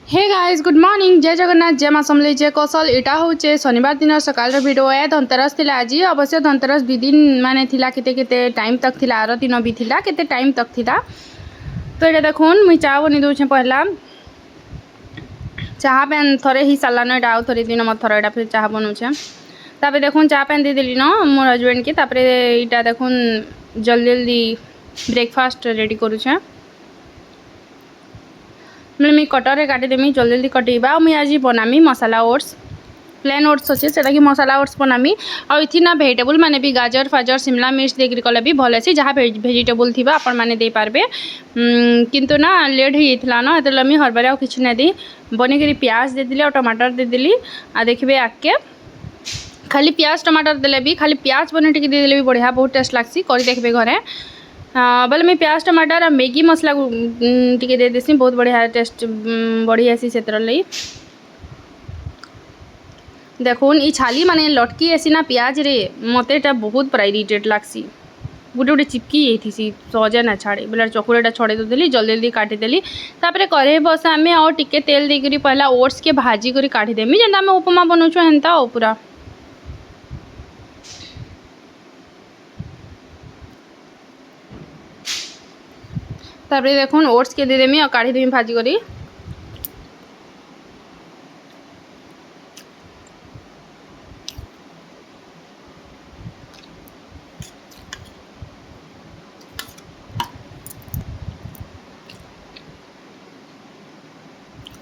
Hey guys good morning जय जगन्नाथ जय माँ समले जय कौशल इटा हूँ शनिवार दिन सकाल वीडियो है धनतेरस थिला आज अवश्य धनतेरस 2 दिन माने थिला केते टाइम तक थिला आर दिन भी थिला केते टाइम तक थिला तो ये देखुन मुई चाह बनी दूचे पहला चाह पैन थरे ही सालान एटा आउ थरे दिन मत थरे एटा फिर चाह बनौछे तापर देखुन चाह पैन दे देली न मोर हजबैंड के तापर इटा देखुन जल्दी जल्दी ब्रेकफास्ट रेडी करूछे मैं कटर रे काटी देमी जल्दी जल्दी कटेबा मुई आज बनामी मसाला ओट्स प्लेन ओट्स अच्छे से कि मसाला ओट्स बनामी आ इथि ना भेजिटेबल माने भी गाजर फाजर शिमला मिर्च देकरी कले भी भल से जहाँ भेजिटेबल थी आपण मैंने दे पारबे किंतु ना लेट होता ना तो लमी हरबार आ कि नहीं बनिकी प्याज दे दिली और टमाटर दे दिली आ देखिए आके खाली प्याज टमाटर देले भी खाली प्याज बने टिके दे देले भी बढ़िया बहुत टेस्ट लागसी करी देखबे घरे बोले मैं प्याज टमाटर और मैगी मसला टिके दे देसी बहुत बढ़िया टेस्ट बढ़ी आसी से देखुन ई छाली माने लटकी आसी ना प्याज रे मते बहुत पूरा इरिटेट लागसी गोटे गोटे चिपकी जाइसी सहजे ना छाड़े बोले चकुड़ेटा छड़े देली जल्दी जल्दी काटिदेली तापर कढ़े बस आम और टिके तेल देकर पहला ओट्स के भाजी कर काढ़ीदेमी जेनता आम उपमा बनाऊँ हेन्ता पूरा तापर देखुन ओट्स के दे देमी और काढ़ी देमी भाजी करी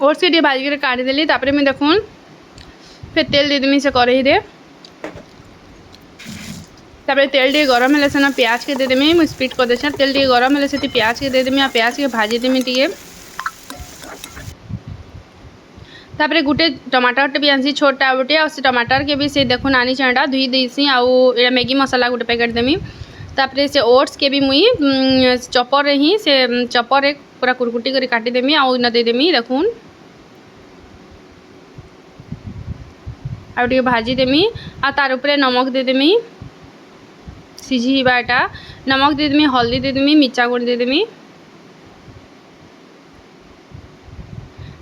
ओट्स के भाजी कर काढ़ी देली तापर मैं देखुन फिर तेल दे देमी से कढ़ई रे तापर तेल टे गरम है ना प्याज के दे देमी मुझे स्पीड कर दे तेल टे गरम है से प्याज के दे देमी आ प्याज के भाजी देमी टे तापर गोटे टमाटर भी आनी छोटा गोटे आ टमाटर के भी से देखुन आनी चाटा धुई देसी आउ मैगी मसाला गोटे पैकेट देमी तापर से ओट्स के भी मुई चपर ही से चपर पूरा कुरकुटी कर काटिदेमी आउ न देदेमी देखुन आउ भाजी देमी आ तार उपरे नमक देदेमी सिझीबाटा नमक दे देमी हल्दी दे देमी मिर्चा गुड़ दे देमी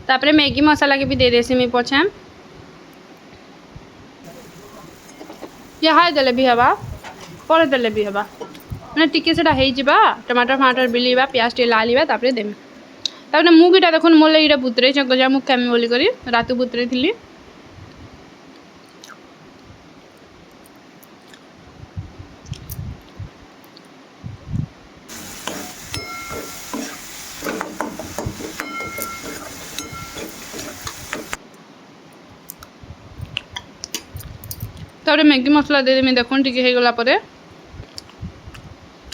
तापर मैगी मसाला के भी दे देसी मी पछे यहाँ देले भी हवा पर देले भी हवा मैंने टिके से टमाटर फमाटर बिलीबा प्याज टे लालिबा तापर देमी तापर मुगीटा देखुन मोर लगे बुतरे गजा मुग खामी बोली करी रातु बुतरे थी तापर मैगी मसला दे देमी देखुन टिके हो गला परे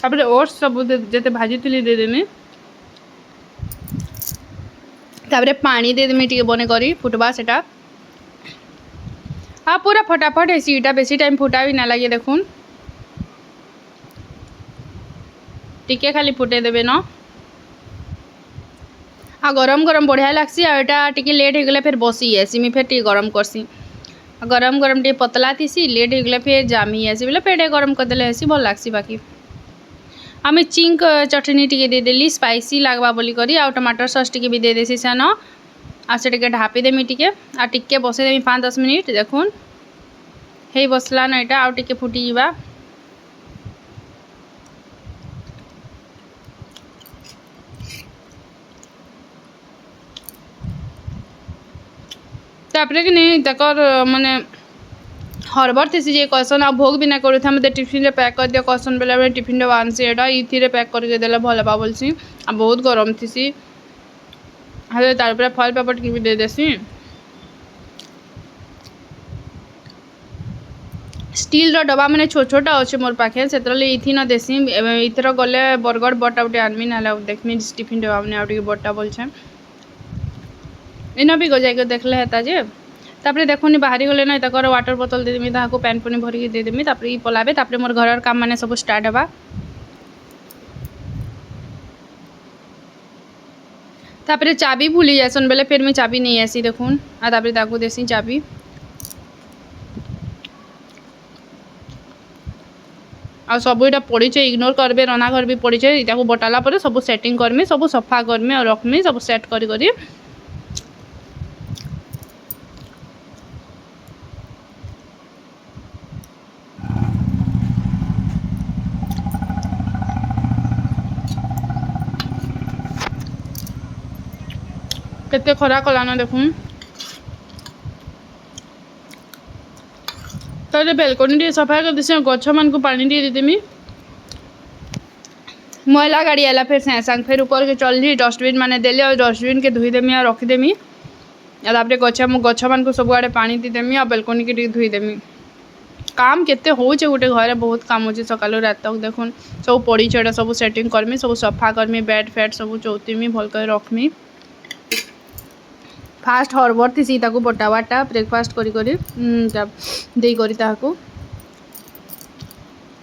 तापर ओट्स सब जते भाजी थी दे देमी तापर पानी दे देमी टिके बने करी फुटबा सेटा हाँ पूरा फटाफट है सीटा बेसी टाइम फुटा भी ना लगे देखुन टिके खाली फुटे देबे न आ गरम गरम बढ़िया लागसी आ टिके लेट हो गले फिर बसी आसी मी फिर टिके गरम करसी गरम गरम टे पतला थीसी लेट हो गले फिर जामी आसी बोले पेटे गरम करदेले आसी भल लागसी बाकी आम चिंक चटनी टिके दे देली स्पाइसी लागबा बोली करी आ टमाटर सॉस टिके भी दे देसी सेन आ से टिके ढापी देमी टिके आ टिके बसई देमी 5-10 मिनिट देखुन हे बसला न एटा आ टिके फुटी जीवा तापर कि नहीं तकर माने हरबर थी जे कहसन आ भोग भी ना करू था मतलब टिफिन रे पैक कर दिया कहसन बेले टिफिन रे आनसी एटा इथि रे पैक करके देले भल बा बोलसी आ बहुत गरम थीसी हले तार ऊपर फल पेपर की भी दे देसी स्टील रो डब्बा माने छोट छोटा अच्छे मोर पाखे से इथि न देसी इथर गले बरगड़ बटा उठे आनमी ना देखमी टिफिन डब्बा माने आउटे बटा बोलछे इन भी गजाई के देखले हेता जे तापर देखुनी बाहरी गले ना तक वाटर बोतल दे देमी ताको पैन पानी भर के दे देमी तापर ई पलाबे तापर मोर घर काम माने सब स्टार्ट हवा तापर चाबी भूली जासन बेले फिर मैं चाबी नहीं आसी देखुन आ तापर ताको देसी चाबी आ सब इटा पड़ी इग्नोर करबे रना घर भी पड़ी इटा बटाला सब सेटिंग करमी सब सफा करमी और रखमी सब सेट करी केते खरा कलान देखून तारे बेलकनी टी सफा कर दिसे गछ मान को पानी टी देदेमी मैला गाड़ी आला फिर से संग फिर ऊपर के चलली डस्टबिन माने देली और डस्टबिन के धुईदेमी और रखीदेमी तापर गछ मान को सब आड़े पानी देदेमी और बेलकनी के धुईदेमी काम केते होचे गोटे घरे बहुत काम होचे सकालू रात तक देखुन सब पड़ी छेड़ा सब सेटिंग करमी सब सफा करमी बेड फेड सब चौतीमी भल कर रखमी फास्ट हरबर थी सीता को बटावाटा ब्रेकफास्ट करी करी दे करी ताको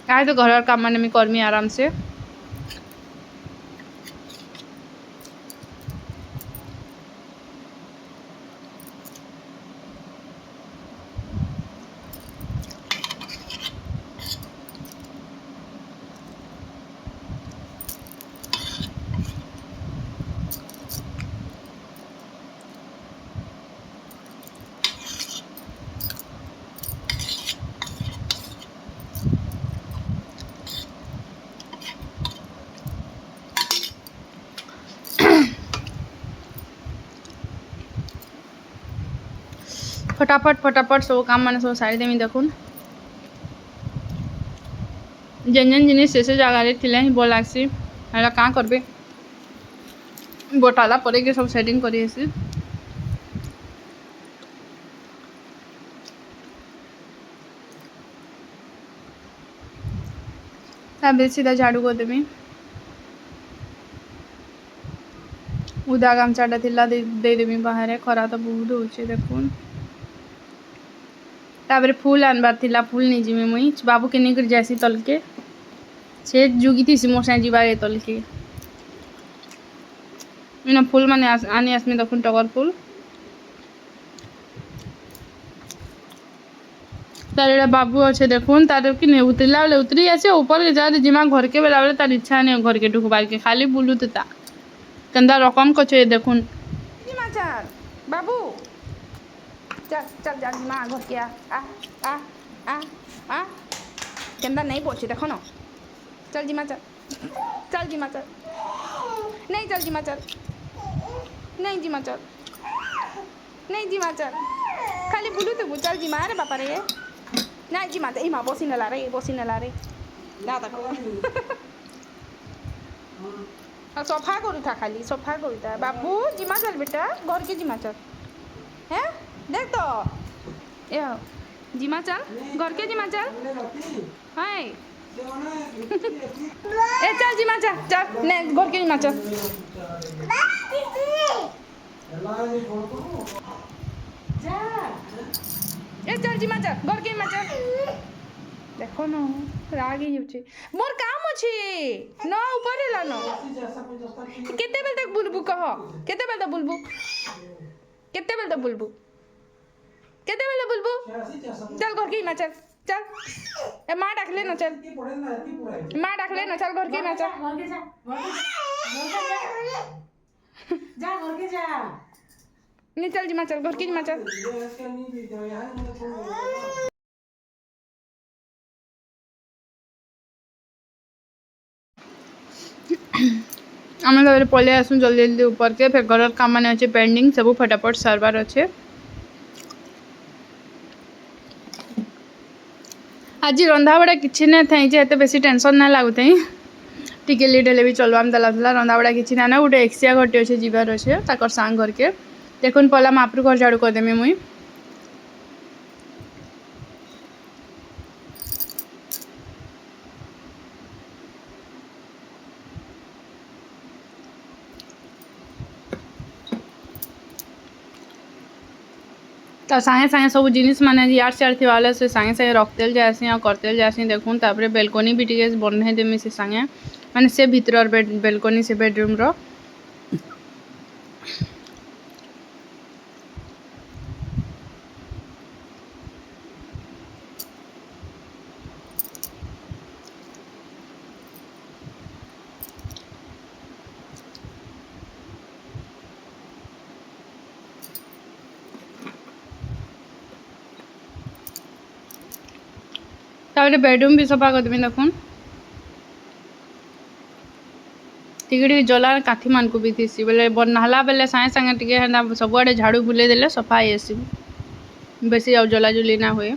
आए तो घर काम माने मी करमी आराम से फटाफट फटाफट सब काम मैंने सब सारी देमी देखुन जेन जेन जिनिस से जगार थिले ही भल लागसी है क्या करबे बटाला परे के सब सेटिंग करी आसी सीधा झाड़ू कर देमी उदा गामछाटा थिला दे देमी बाहर खरा तो बहुत होचे देखुन तापर फूल आनबार थिला फूल नहीं जिमी मुई बाबू के नहीं जासी तल के से जुगी थी मोर साँ जीवार तल के इन फूल माने आनी आसमी देखुन टगर फूल तार बाबू अच्छे देखुन तार कि नहीं उतरला बेले उतरी आसे ऊपर के जा जिमा घर के बेला बेले तार इच्छा नहीं घर के ढुकबार के खाली बुलूता कंदा रकम कचे देखुन बाबू चल चल जा माँ घर के आ केंदा नहीं पहुँचे देखो ना चल जी माँ चल जी माँ चल नहीं चल जी माँ चल नहीं जी माँ चल नहीं जी माँ चल खाली बुलू तो चल जी माँ रे बापा रे नहीं जी माँ तो माँ बसी नला रे ना तक सफा करू था खाली सफा करू था बाबू जिमा चल बेटा घर के जिमा चल हैं देख तो ए जिमा चल घर के जिमा चल हाय ए चल जिमा चल चल ने घर के जिमा चल ए चल जिमा चल घर के जिमा चल देखो न राग ही मोर काम अच्छे न ऊपर है न केते बेल तक बुलबू कह केते बेल तक बुलबू केते बेल तक बुलबू केते बेल तक बुलबू चल घर के ना चल चल ए मां डाक ले ना चल मां डाक ले ना चल घर के ना चल जा घर के जा नहीं चल जी मां चल घर के जी मां चल आम पलि आसू जल्दी जल्दी ऊपर के फिर घर काम मैंने अच्छे पेंडिंग सब फटाफट सारबार अच्छे आज रंधा बड़ा किसी ना था बेसी टेंशन ना लगुत टिके लेट हेल्ले भी चलवाम दला रंधा बड़ा किसी ना गोटे एक्सिया घटी अच्छे जीवार अच्छे ताकर सांग घर के देखुन पहला मापरू घर झाड़ू करदेमी मुई तो सागे सागे सब जिनिस माने यार सियार थी वाले से सागे सागे रखते जासी और करते जासी देखुन तापर बेलकनी भी टिके बंधे देमी से सागे माने से भीतर बेलकनी से बेडरूम रो बेडरूम भी सफा कर देवी देखुन टिके जला काठी मान को भी थी बोले नहला बेले सागे सागे टे सबुआड़े झाड़ू बुले देले सफा आसी बेसी आउ जला जुली ना हुए।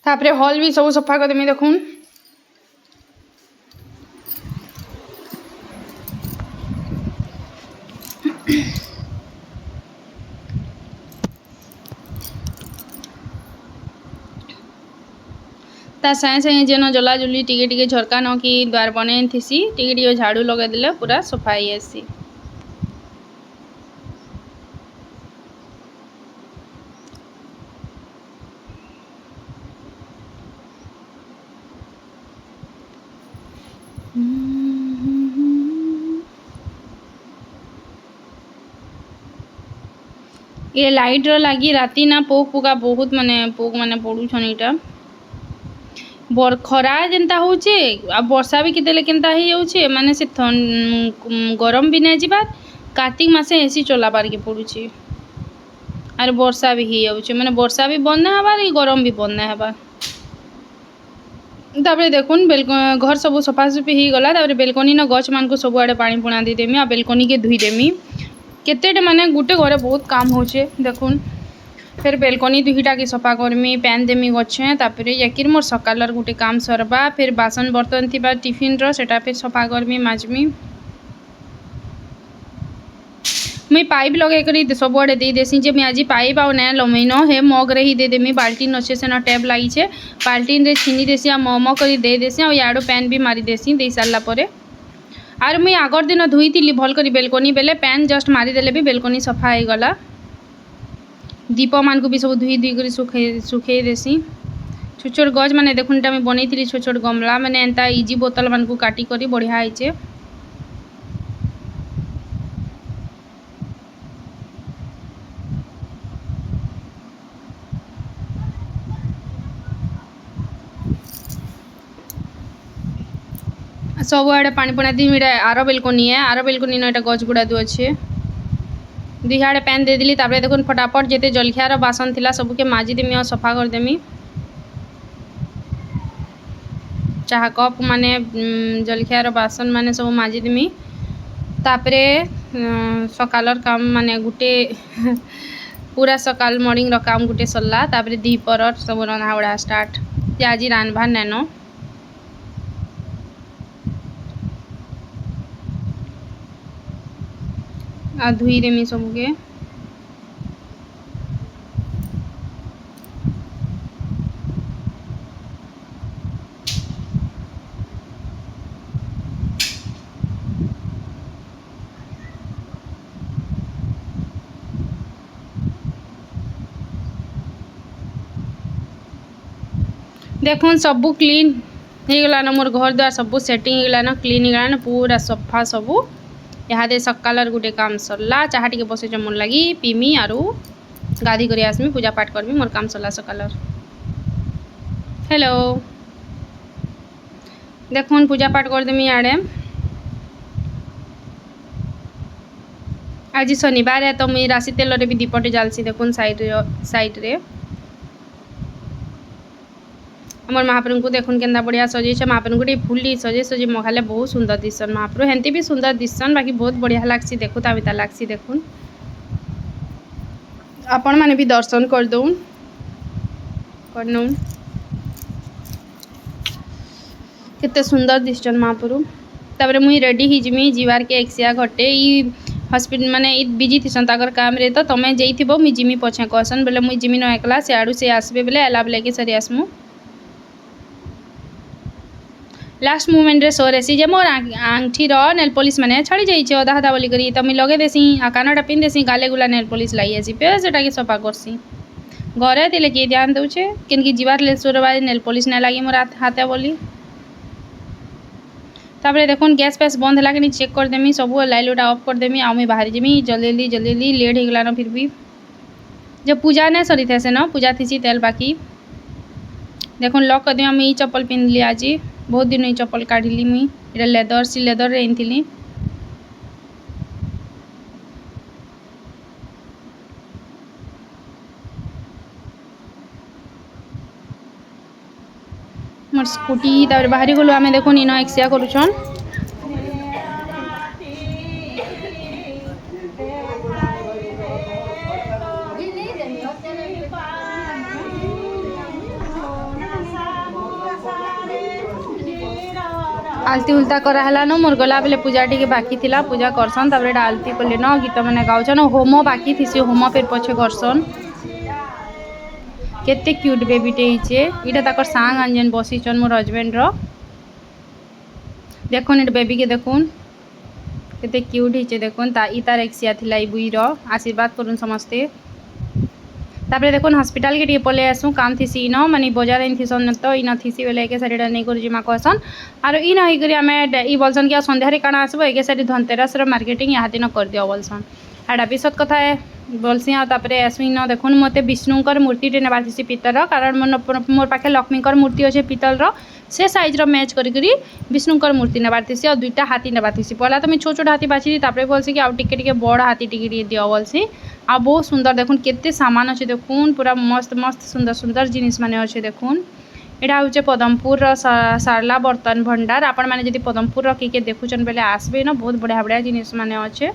तापरे हॉल भी सब सफा करदेमी देखुन ता साए साए जेन जला जुली टिके टिके झरका न कि द्वार बने थीसी टिके टिके झाड़ू लगे देले पूरा सफा ही आसी। ये लाइट रो लगी राती ना पोक पुका बहुत माने पोक माने पड़ुछन इटा खरा जेनता होचे आ वर्षा भी केतेले केनता ही जाउछे माने से गरम भी नहीं जीवा कार्तिक मासे एसी चलाबार के पड़ुछे आर वर्षा भी ही जाउछे माने वर्षा भी बंद ना हबार गरम भी बंद ना हबार। तापरे देखुन घर सब सफासफी ही गला तापरे बेलकनी न गछ मान को सब आड़े पानी पुणा दे देमी आ बेलकनी के धुई देमी केतेटे माने गुटे घरे बहुत काम होचे देखुन फिर बेलकनी दुईटा के सफा करमी पैन देमी गछे तापरे याकिर मोर सकालर गुटे काम सरबा फिर बासन बर्तन थिबा टिफिन रो सेटा फिर सफा करमी माजमी मुई पाइप लगे करी सब आड़े दे देसी जे मुई आज पाइप आउ ना लमैन हे मग रे ही दे देमी बाल्टीन अच्छे से न टैप लगी छे बाल्टीन रे छीनी देसी आ मम करी दे देसी आ याडो पैन भी मारी देसी दे सारला परे आर मुई आगर दिन धुई थी भल करी बेलकनी बेले पैन जस्ट मारिदेले भी बेलकनी सफा हो गला। दीप मान को भी सब धुई धुई कर सुखे देसी छोट छोट गज मैंने देखुन मैं बनई छोट छोट गमला मैंने एंता इजी बोतल मान को काटी करी बढ़िया होइचे। सब आड़े पानी पुना दी आर बेलकनी है आर बेलकनी न गज गुड़ा दु अच्छे दुई आड़े पैन दे दिली तापरे देखुन फटाफट जेते जलखियार बासन थिला सबके माजिदेमी और सफा करदेमी चाह कप माने जलखियार बासन माने सब माजिदेमी तापरे सकालर काम माने गुटे पूरा सकाल मॉर्निंग रो काम गुटे सरला तापरे दीपर सब रंधा उड़ा स्टार्ट आज रांधबार नैनो आ धुई देमी सबके देखुन सबू क्लीन हो गलान मोर घर द्वार सबू सेटिंग हो गलान क्लीन हो गलान पूरा सफा सबू इहादे सकालर गुटे काम सरला चाह टिके बसे मन लगी पीमी आरु गाधी कर आसमी पूजा पाठ करमी मोर काम सरला सकालर। हेलो देखुन पूजा पाठ करदेमी आड़े आज शनिवार है तो मुई राशि तेल रे भी दीपटे जालसी देखुन साइड रे आमर महाप्रभु को देखुन केंदा बढ़िया सजेছে महाप्रभु को फुल सजे सजे मखाले बहुत सुंदर दिसन महाप्रभु हेंती भी सुंदर दिसन बाकी बहुत बढ़िया लागसी देखु ताबिता लागसी देखुन आपण माने भी दर्शन कर दउन केते सुंदर दिसन महाप्रभु तापरे मुई रेडी ही जिमी जीवार के एक्सिया घटे ई हॉस्पिटल माने ई बिजी थिसन ताकर काम रे तो तमे जेइथिबो मुई जिमी पछे कहसन बेले मुई जिमी न एकला से आडू से आसबे बेले एला बेले के सरी आसमु लास्ट मुमेंट रे सो रेसी जे मोर आंगठी रो नेल पॉलिश माने छड़ी जाई छे अधा अधा बोली करी तो मी लगे देसी आ कानटा पिन देसी गाले गुला नेल पॉलिश लाई आसी पे सेटा के सफा करसी घरे तिले के ध्यान दउछे केनकी जीवार ले सोरबाई नेल पॉलिश ना लागी मोर हाथे बोली तापरे देखुन गैस पैस बंद है कि चेक कर देमी सब लाइट उटा ऑफ कर देमी आ मुई बाहर जीमी जल्दी जल्दी लेट हो गलान फिर भी जब पूजा नहीं सरी थे से न पूजा थी तेल बाकी देखुन लॉक कर दिया मुई चप्पल पिंधली आज बहुत दिन ये चप्पल काढ़ली मुई इटा लेदर सी लेदर रे आनी मोर स्कूटी तापर बाहरी गलु आम देखुन इन एक्सिया करुछन आलती उल्टा कराला न मोर गला बेले पूजा टी बाकी थिला पूजा करसन तापर आलती कले न गीत मैंने गाउछन होम बाकी थी होम फिर पछे करसन केते क्यूट बेबीटे हिचे इटा ताकर सांग आंजन बसीचन मोर हजबैंड रो देखुन इट बेबी के देखुन केते क्यूट हिचे देखुन ता इतार एक्सिया थिला ई बुई रो आशीर्वाद करुन समस्ते तापरे देखुन हॉस्पिटल के टिके पले आसू काम थीसी इन माने बजार इन थीसन तो इन थीसी बेले एके सारीटा नहीं कर जिमा कहसन आर इन होई करी आमे ई बोलसन कि संध्या रे काना आसबो एके सारी धनतेरस रो मार्केटिंग यहाँ दिन कर दियो बोलसन आडा भी सत कथा है बोलसी आ तापरे आसू इन देखुन मते विष्णुकर मूर्ति टे नेबार थीसी पित्तर कारण मोर पाखे लक्ष्मीकर मूर्ति अच्छे पितल रो से साइज रो मैच करी करी विष्णुकर मूर्ति नेबार थीसी और दुईटा हाथी नेबार थीसी पहला तो मैं छोट छोट हाथी बाछी तापरे बोलसी कि आउ टिके टिके बड़ हाथी टिके दियो बोलसी आ बहुत सुंदर देखुन केते सामान अच्छे देखुन पूरा मस्त मस्त सुंदर सुंदर जिनिस माने अच्छे देखुन एटा होचे पदमपुर सारला बर्तन भंडार आपण माने जदि पदमपुर किए देखुचन बेले आसबे न बहुत बढ़िया बढ़िया जिनिस माने अच्छे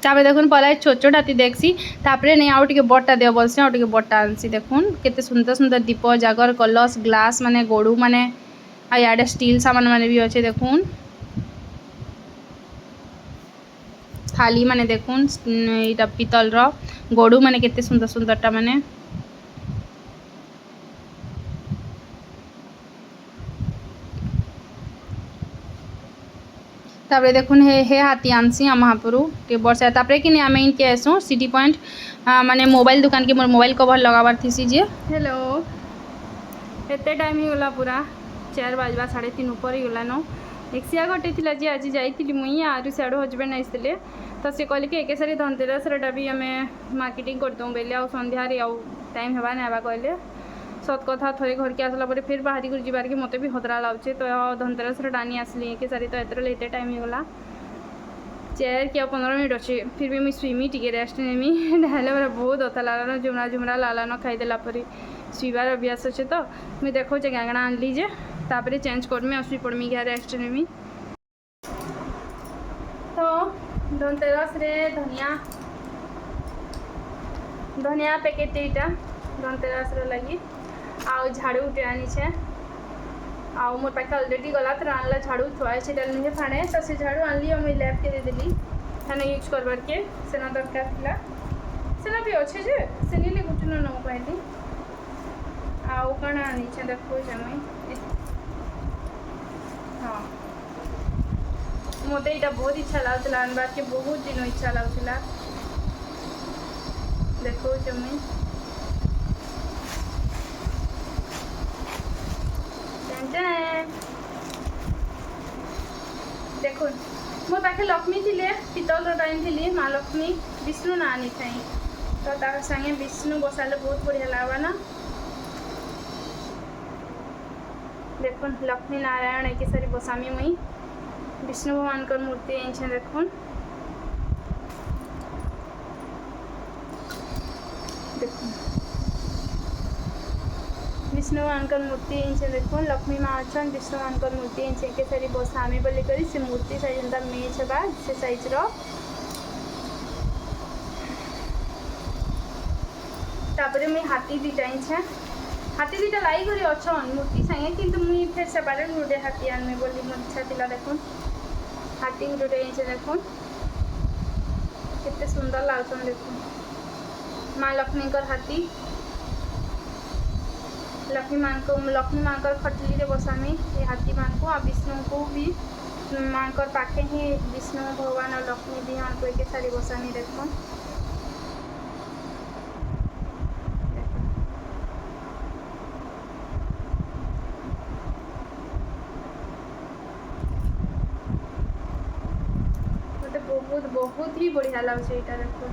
तापर देखुन पहले छोट छोट हाथी देखसी तापरे नहीं आउ टिके बड़टा दियो बोलसी आउ टिके बड़टा आनसी देखुन केते सुंदर सुंदर दीप जागर कलश ग्लास माने गोड़ू माने आ याडे स्टील सामान माने भी अच्छे देखुन थाली माने देखुन इटा पितल रो गोड़ू माने केते सुंदर सुंदरटा माने तापरे देखुन हे हाथी आनसी आम महापुरु के बर्षा तापरे कि आम इनके आसू सिटी पॉइंट माने मोबाइल दुकान के मोर मोबाइल कवर लगाबार थी जे हेलो एते टाइम ही गला पूरा 4 बजवा 3:30 ऊपर ही गला न एक्सिया घटे थी जे आज जाइली मुई आरु सियाड़ू हजबैंड आसते तो सी कहले कि एके सारी धनतेरस भी आम मार्केटिंग करदूँ बेले आ संध्या टाइम हेबा ना कहले सत कथा थे घर के आसला फिर बाहरी कर जीवार के मत भी हतरा लागे तो धनतेरस टाणी आसली के सारी तो एत लेट टाइम होगला चेयर क्या 15 मिनट अच्छे फिर भी मुझे स्विमी टी रेस्ट नेमी डाले मेरा बहुत अथा लालान झुमरा झुमरा लालान खाईदेला शुवार अभ्यास अच्छे तो मुझे देखो गाँगणा आनली जे तापर चेंज करमी शुई पड़मी क्या रेस्ट नेमी तो धनतेरस रे धनिया पैकेट यहाँ धनतेरस लगी आउ झाड़ू उठे आनी छे आउ मोर पाखे अलरेडी गला तो आनला झाड़ू थुआई छे तेल नुहे फाड़े तो से झाड़ू आनली और मुझे लैब के देदेली खाना यूज करबार के सेना दरकार थिला सेना भी अच्छे जे से नीले गुटन न कहली आउ कण आनी छे देखो जे मुई हाँ मते इटा बहुत इच्छा लागुला आनबार के बहुत दिन इच्छा लागुला देखो जे मुई देखो मो पाखे लक्ष्मी थिले पितल टाइम थी माँ लक्ष्मी विष्णु ना आनी था तो तार संगे विष्णु बसाले बहुत बढ़िया लगवा ना देखो लक्ष्मी नारायण एक सारी बसामी मुई विष्णु भगवान का मूर्ति ये देखो देखो विष्णु भगवान का मूर्ति इंचे देखो लक्ष्मी माँ अच्छा विष्णु भगवान का मूर्ति इंचे के सारी बसामी बोली करी से मूर्ति साइज एंता मेज है से साइज रो तापरे मुई हाथी दुईटा इंचे हाथी दुईटा लाई करी अच्छन मूर्ति संगे किंतु मुई फिर सेपारेट गुटे हाथी आनमी बोली मोर इच्छा थिला देखो हाथी गुटे इंचे देखो केते सुंदर लागछन देखो माँ लक्ष्मी कर हाथी लक्ष्मी माँ खटली बसामी ये हाथी माँ को आ विष्णु को भी माँ पाखे ही विष्णु भगवान और लक्ष्मी दी मान को एक सारी बसामी देखो मत बहुत ही बढ़िया लगे यहाँ देखो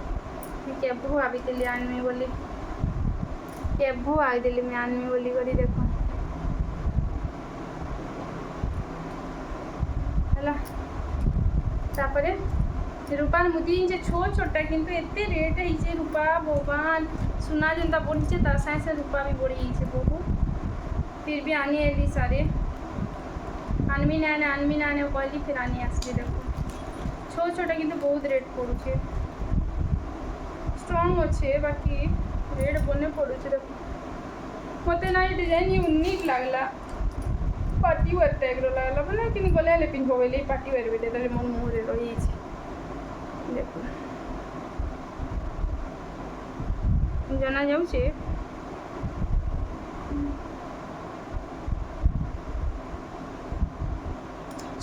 केभू आवी आनमी बोली केभू आईदेली मैं आनमी बोली करी देखो है तापर रूपार मुदी जे छोट छोटा किंतु एते रेट है रूपा भगवान सुना जनता बढ़ी तार साइंस रूपा भी बढ़ी बहुत फिर भी आनी एली सारे आनमी ना कहली फिर आनी आसली देखो छोट छोटा किंतु बहुत रेट पड़ुचे स्ट्रॉन्ग अच्छे बाकी रेट बने पड़ुचे देखो मत ना ये डिजाइन यूनिक लगला पार्टी वेयर टाइप लगला बोले कि गले पिंध बोले पार्टी वेयर बेटे मोर मुहरे रही देखो जना जाऊे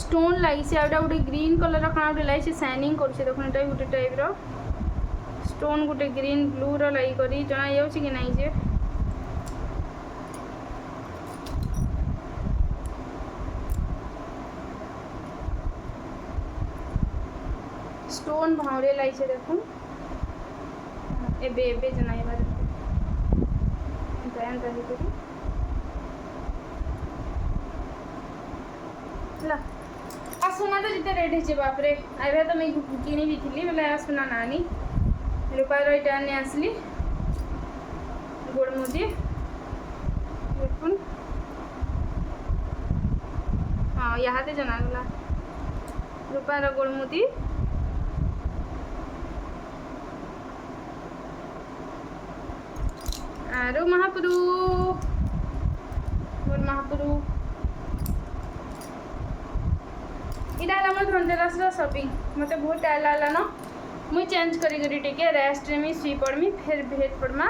स्टोन लगी से गोटे ग्रीन कलर कण गोटे लगी शाइनिंग कर देखो ये गोटे टाइप स्टोन गोटे ग्रीन ब्लू लगी कर जना जाऊँ कि नहीं जे स्टोन भावरे लाई से देखो एबे एबे जनाई बार ध्यान रही करी ला आ सोना तो जिते रेट है बाप रे आइबा तो मैं किनी भी थी बोले आ सोना नानी रूपार इटा आने आसली गोड़ मुदी देखुन हाँ यहाँ से जना गला रूपार गोड़ मुदी आरो महापुरु मोर महापुरु इटा मोर धनतेरस शॉपिंग मत बहुत टाइम लागला न मुई चेंज करी टिके रेस्ट में सुई पड़मी फिर भेट पड़मा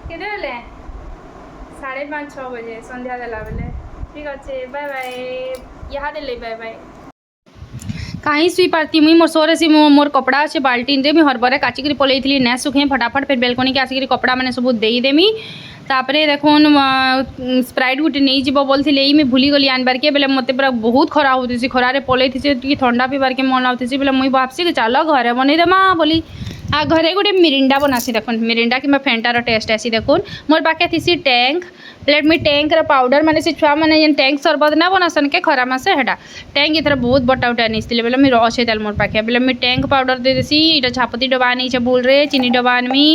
के बेले 5:30-6 बजे संध्या देला बेले ठीक अच्छे बाय बाय यहाँ दे बाय बाय कहीं सुई पार्ती मुई मोर सोरे से मोर कपड़ा अच्छे बाल्टीन रे मुई हरबरे काचिकी पलैली ना सुखे फटाफट फिर बेलकनी के आसिक कपड़ा मैंने सब देदेमी तापरे देखो स्प्राइट गोटे नहीं जीव बोलते मुझे भूली गली आनबार के बेले मत पूरा बहुत खरा होती खरारे पलैथी ठंडा पीबार के मन आती बेले मुई भावसी कि चल घरे बनईदेमा बोली आ घरे गोटे मिरिंडा बनासी देखुन मिरिंडा कि फेंटार टेस्ट आसी देखुन मोर पाखे थी टैंक प्लेट में टैंक पाउडर माने से छुआ मैंने जेन टैंक सरबत ना बनासन के खरा मासे हेटा टैंक इधर बहुत बटा उठा नहीं बेले मैं अच्छे तेल मोर पाखे बेले मैं टैंक पाउडर दे देसी इटा झापती डबा नहीं भूल रे चीनी डबा आनमी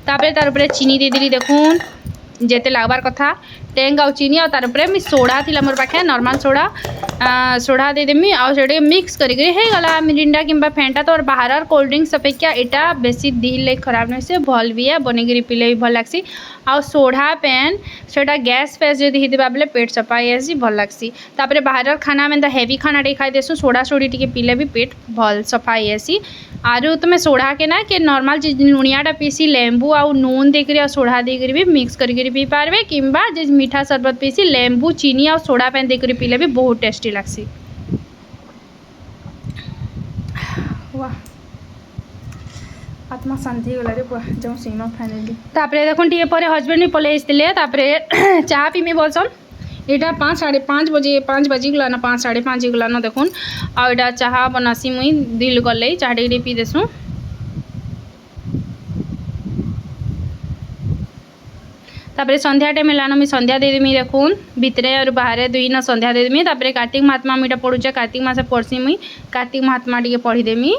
तार ऊपर चीनी दे देली देखुन जेते लागबार कथा टैंक आउ चीनी आ तार ऊपर सोडा थी मोर पाखे नॉर्मल सोडा दे देमी आउे मिक्स करी गला मिरिंडा कि फेंटा तो बाहर कोल्ड ड्रिंक्स अपेक्षा यहाँ बेसी दिल लाइक खराब नहीं से भल भी है बनेगी पीले भी भल लग्सी आ सोडा पेन से गैस फैस जब होता बेले पेट सफाई आसी भल लग्सी तापर बाहर खाना में हेवी खाना टे खाई देसु सोडा सोडी टी पीले भी पेट भल सफाई आसी आरु तुम सोडा के ना कि नॉर्मल चीज लुणियाटा पीसी लेंबू आउ नून देकर सोडा देकर भी मिक्स करके पी पारे कि मीठा शरबत पीसी लेंबू चीनी और सोडा पेन देकर पीले भी बहुत टेस्टी लगसी वाह आत्मा शांति गला रे पुआ जो सीमा फाइनली तापरे देखुन टिके परे हस्बैंड भी पले आसते तापरे चाह पीमी बोलसन यहाँ 5-5:30 बजे 5 बजी गला ना 5-5:30 गला ना देखुन आ चाह बनासी मुई दिल गले चाह टे पी देसु तापर संध्या टाइम लाना मुझे संध्या देदेमी देखुन भितरे और बाहर दुई न संध्या देदेमी तापर कार्तिक महात्मा मुझे पढ़ुचे कार्तिक मास पढ़सी मुई कार्तिक महात्मा टे पढ़ीदेमी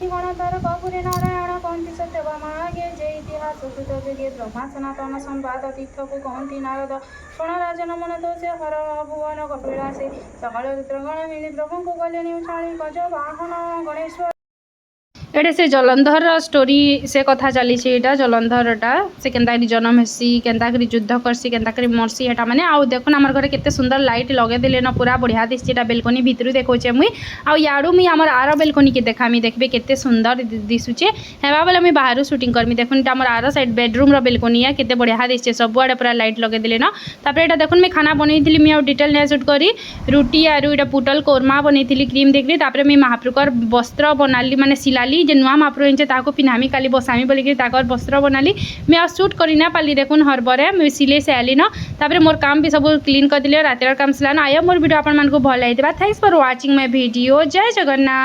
गणधर कपूरी नारायण कहती सत्यभामागे जय इतिहास कृत जगे ब्रह्मा सनातन संवाद तीर्थ को कहती नारद शुण राजन मन तो से हर भुवन कपिलासे सकल रुद्रगण मिली प्रभु को गले उछाड़ी गज वाहन गणेश्वर एटे से जलंधर स्टोरी से कथा चली एटा जलंधरटा से केन्ता जन्म हेसी केन्ता युद्ध करसी केन्ता मरसी हेटा माने आउ देखुन आमर घरे केते सुंदर लाइट लगे देले न पूरा बढ़िया दिसछि एटा बेलकनी भितरु देखौछे मुई आउ याडू मुई आमर आर बेलकनी के देखामी देखबे केते सुंदर दिसुचे हेबा बेले मुई बाहरु शूटिंग करमी देखुन एटा आमर आर साइड बेडरूम रो बेलकनी है केते बढ़िया दिसछि सब आडे पूरा लाइट लगे देले न तापर एटा देखुन मैं खाना बनैथिली मी आउ डिटेल ने शूट करी रुटी आरु एटा पुटल कोरमा बनैथिली क्रीम देखली तापर मी महाप्रभुकर वस्त्र बनाली माने सिलाली जे नुआ महाप्रभु इनचे ताको पिन्हामी काली बसामी बोलिक ताकर वस्त्र बनाली मैं आ शूट करी ना पाली देखुन हरबरे मैं सिले से आली न तापर मोर काम भी सब क्लीन कर दिले रातिर काम सिला ना आया मोर वीडियो आपन मन को भल लागितबा thanks for watching my video जय जगन्नाथ।